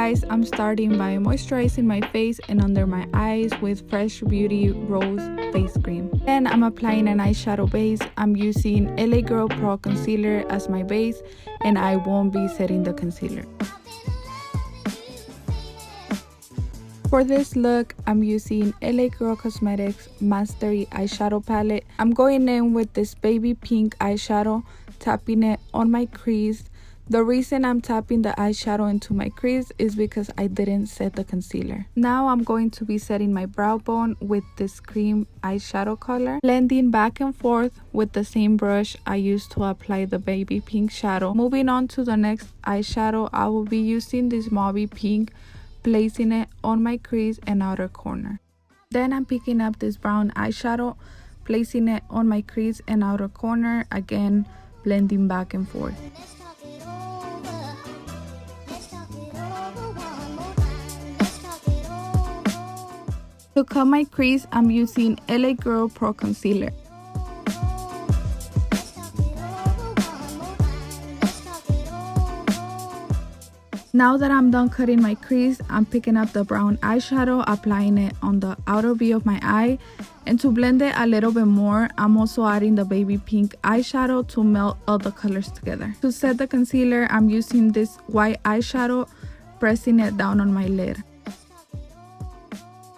guys, I'm starting by moisturizing my face and under my eyes with Fresh Beauty Rose Face Cream. Then I'm applying an eyeshadow base. I'm using LA Girl Pro Concealer as my base, and I won't be setting the concealer. For this look, I'm using LA Girl Cosmetics Mastery Eyeshadow Palette. I'm going in with this baby pink eyeshadow, tapping it on my crease. The reason I'm tapping the eyeshadow into my crease is because I didn't set the concealer. Now I'm going to be setting my brow bone with this cream eyeshadow color, blending back and forth with the same brush I used to apply the baby pink shadow. Moving on to the next eyeshadow, I will be using this mauvey pink, placing it on my crease and outer corner. Then I'm picking up this brown eyeshadow, placing it on my crease and outer corner, again blending back and forth. To cut my crease, I'm using LA Girl Pro Concealer. Now that I'm done cutting my crease, I'm picking up the brown eyeshadow, applying it on the outer V of my eye. And to blend it a little bit more, I'm also adding the baby pink eyeshadow to melt all the colors together. To set the concealer, I'm using this white eyeshadow, pressing it down on my lid.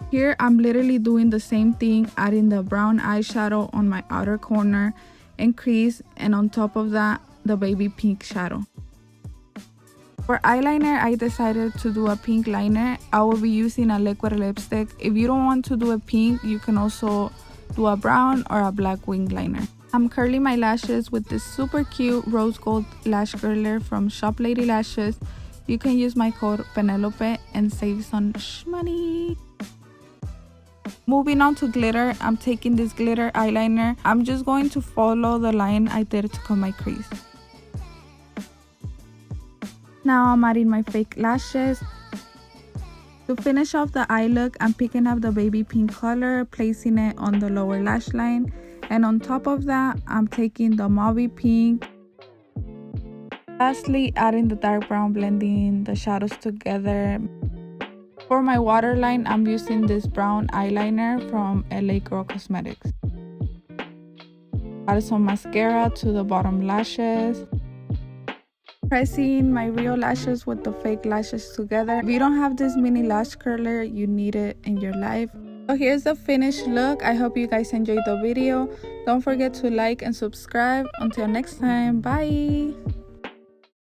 Here, I'm literally doing the same thing, adding the brown eyeshadow on my outer corner and crease, and on top of that, the baby pink shadow. For eyeliner, I decided to do a pink liner. I will be using a liquid lipstick. If you don't want to do a pink, you can also do a brown or a black wing liner. I'm curling my lashes with this super cute rose gold lash curler from Shop Lady Lashes. You can use my code Penelope and save some money. Moving on to glitter, I'm taking this glitter eyeliner. I'm just going to follow the line I did to cut my crease. Now I'm adding my fake lashes. To finish off the eye look, I'm picking up the baby pink color, placing it on the lower lash line. And on top of that, I'm taking the mauvey pink. Lastly, adding the dark brown, blending the shadows together. For my waterline, I'm using this brown eyeliner from LA Girl Cosmetics. Add some mascara to the bottom lashes. Pressing my real lashes with the fake lashes together. If you don't have this mini lash curler, you need it in your life. So here's the finished look. I hope you guys enjoyed the video. Don't forget to like and subscribe. Until next time, bye.